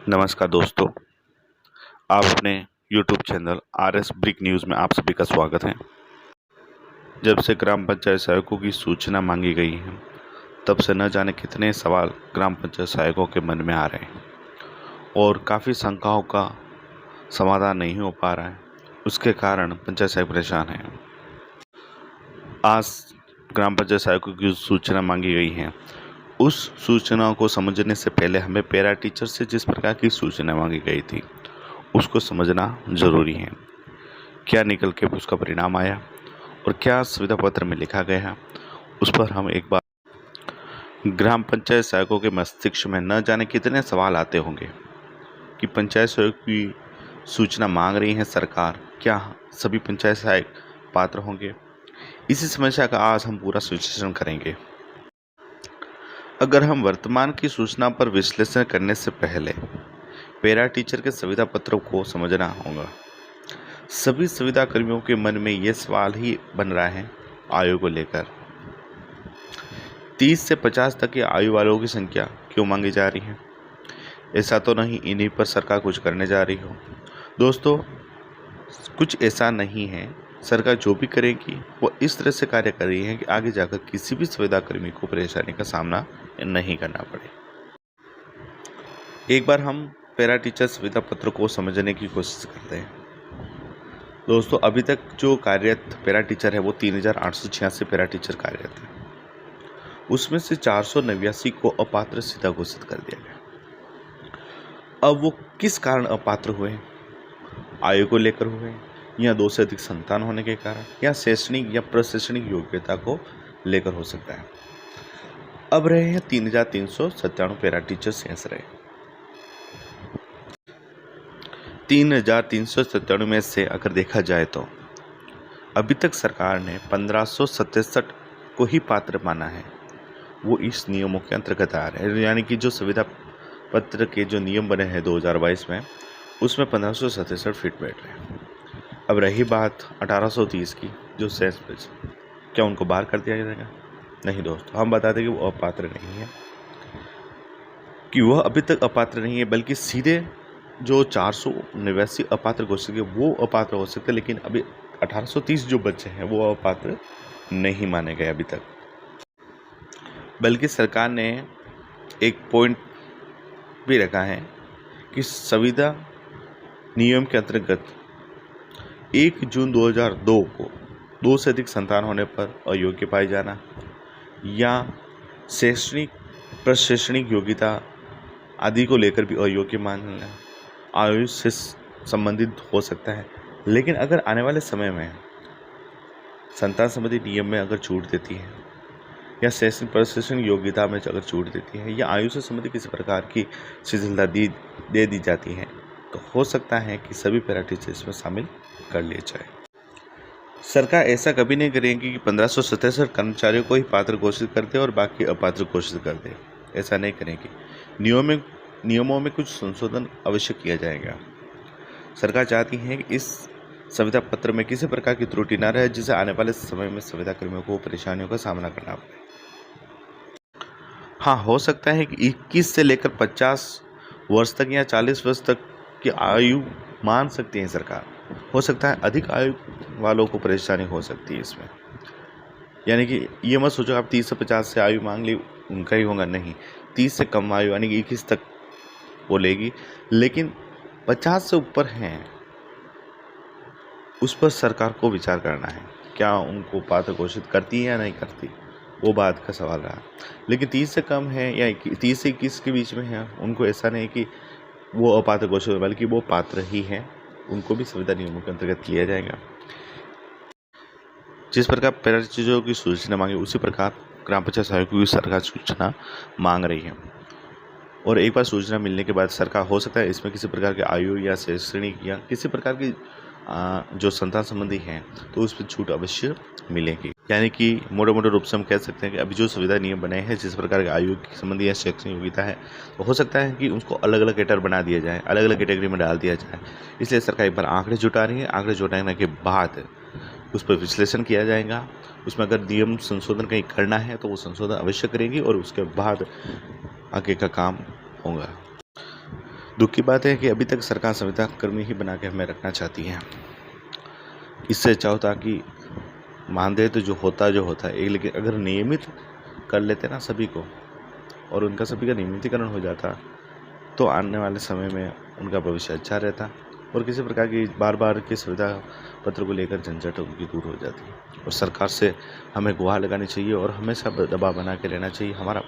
नमस्कार दोस्तों, आप अपने YouTube channel RS brick news में आप सभी का स्वागत है। जब से ग्राम पंचायत सहायकों की सूचना मांगी गई है, तब से न जाने कितने सवाल ग्राम पंचायत सहायकों के मन में आ रहे हैं और काफ़ी शंकाओं का समाधान नहीं हो पा रहा है। उसके कारण पंचायत सहायक परेशान हैं। आज ग्राम पंचायत सहायकों की सूचना मांगी गई है। उस सूचना को समझने से पहले हमें पैरा टीचर से जिस प्रकार की सूचना मांगी गई थी उसको समझना ज़रूरी है। क्या निकल के उसका परिणाम आया और क्या सुविधा पत्र में लिखा गया, उस पर हम एक बार ग्राम पंचायत सहायकों के मस्तिष्क में न जाने कितने सवाल आते होंगे कि पंचायत सहायक की सूचना मांग रही है सरकार, क्या सभी पंचायत सहायक पात्र होंगे? इसी समस्या का आज हम पूरा विश्लेषण करेंगे। अगर हम वर्तमान की सूचना पर विश्लेषण करने से पहले पैरा टीचर के सुविधा पत्रों को समझना होगा। सभी सुविधा कर्मियों के मन में ये सवाल ही बन रहा है आयु को लेकर। 30 से 50 तक की आयु वालों की संख्या क्यों मांगी जा रही है? ऐसा तो नहीं इन्हीं पर सरकार कुछ करने जा रही हो। दोस्तों, कुछ ऐसा नहीं है। सरकार जो भी करेगी वो इस तरह से कार्य कर रही है कि आगे जाकर किसी भी सुविधा कर्मी को परेशानी का सामना नहीं करना पड़े। एक बार हम पैरा टीचर सुविधा पत्र को समझने की कोशिश करते हैं। दोस्तों, अभी तक जो कार्यरत पैरा टीचर है वो 3886 पैरा टीचर कार्यरत है। उसमें से 489 को अपात्र सीधा घोषित कर दिया गया। अब वो किस कारण अपात्र हुए? आयु को लेकर हुए, या 2 से अधिक संतान होने के कारण, या शैक्षणिक या प्रशैक्षणिक योग्यता को लेकर हो सकता है। अब रहे हैं 3397 पैरा टीचर शेष रहे। 3397 में से अगर देखा जाए तो अभी तक सरकार ने 1567 को ही पात्र माना है। वो इस नियमों के अंतर्गत आ रहे हैं, यानी कि जो सुविधा पत्र के जो नियम बने हैं 2022 में, उसमें 1567 फिट बैठ रहे हैं। अब रही बात 1830 की, जो शेष बचे, क्या उनको बाहर कर दिया जाएगा? नहीं दोस्तों, हम बताते कि वो अपात्र नहीं है, कि वह अभी तक अपात्र नहीं है, बल्कि सीधे जो 489 अपात्र घोषित किए वो अपात्र हो सकते, लेकिन अभी 1830 जो बच्चे हैं वो अपात्र नहीं माने गए अभी तक। बल्कि सरकार ने एक पॉइंट भी रखा है कि संविदा नियम के अंतर्गत 1 जून 2002 को 2 से अधिक संतान होने पर अयोग्य पाए जाना, या शैक्षणिक प्रशैक्षणिक योग्यता आदि को लेकर भी अयोग्य मानना आयु से संबंधित हो सकता है। लेकिन अगर आने वाले समय में संतान संबंधी नियम में अगर छूट देती है, या शैक्षणिक प्रशैक्षणिक योग्यता में अगर छूट देती है, या आयु से संबंधित किसी प्रकार की शिथिलता दे दी जाती है, तो हो सकता है कि सभी पैरा टीचर इसमें शामिल कर लिए जाए। सरकार ऐसा कभी नहीं करेगी कि 1567 कर्मचारियों को ही पात्र घोषित कर दे और बाकी अपात्र घोषित कर दे। ऐसा नहीं करेगी। नियमों में कुछ संशोधन अवश्य किया जाएगा। सरकार चाहती है कि इस सुविधा पत्र में किसी प्रकार की त्रुटि न रहे, जिससे आने वाले समय में सुविधा कर्मियों को परेशानियों का सामना करना पड़े। हाँ, हो सकता है कि 21 से लेकर 50 वर्ष तक या 40 वर्ष तक की आयु मान सकती है सरकार। हो सकता है अधिक आयु वालों को परेशानी हो सकती है इसमें। यानी कि ये मत सोचो आप 30 से 50 से आयु मांग ली उनका ही होगा, नहीं। 30 से कम आयु यानी कि 21 तक वो लेगी, लेकिन 50 से ऊपर हैं उस पर सरकार को विचार करना है, क्या उनको पात्र घोषित करती है या नहीं करती, वो बात का सवाल रहा। लेकिन 30 से कम है या 30 से 21 के बीच में है, उनको ऐसा नहीं कि वो अपात्र घोषित हो, बल्कि वो पात्र ही हैं, उनको भी सुविधा नियमों के अंतर्गत लिया जाएगा। जिस प्रकार पैरा टीचरों की सूचना मांगी, उसी प्रकार ग्राम पंचायत सहायकों की सरकार सूचना मांग रही है। और एक बार सूचना मिलने के बाद सरकार हो सकता है इसमें किसी प्रकार की आयु या शैक्षणिक या किसी प्रकार की जो संतान संबंधी हैं तो उस पर छूट अवश्य मिलेगी। यानी कि मोटे रूप से हम कह सकते हैं कि अभी जो सुविधा नियम बने हैं, जिस प्रकार की आयु संबंधी या शैक्षणिक योग्यता है, तो हो सकता है कि उसको अलग अलग कैटेगरी बना दिया जाए, अलग अलग कैटेगरी में डाल दिया जाए। इसलिए सरकार एक बार आंकड़े जुटा रही है। आंकड़े जुटाने के बाद उस पर विश्लेषण किया जाएगा। उसमें अगर नियम संशोधन कहीं करना है तो वो संशोधन अवश्य करेगी और उसके बाद आगे का काम होगा। दुख की बात है कि अभी तक सरकार संविदा कर्मी ही बना के हमें रखना चाहती है। इससे अच्छा होता कि मानदेय तो जो होता है, लेकिन अगर नियमित कर लेते ना सभी को और उनका सभी का नियमितीकरण हो जाता तो आने वाले समय में उनका भविष्य अच्छा रहता और किसी प्रकार की बार की सुविधा पत्र को लेकर झंझट उनकी दूर हो जाती। और सरकार से हमें गुहार लगानी चाहिए और हमेशा दबाव बना के रहना चाहिए। हमारा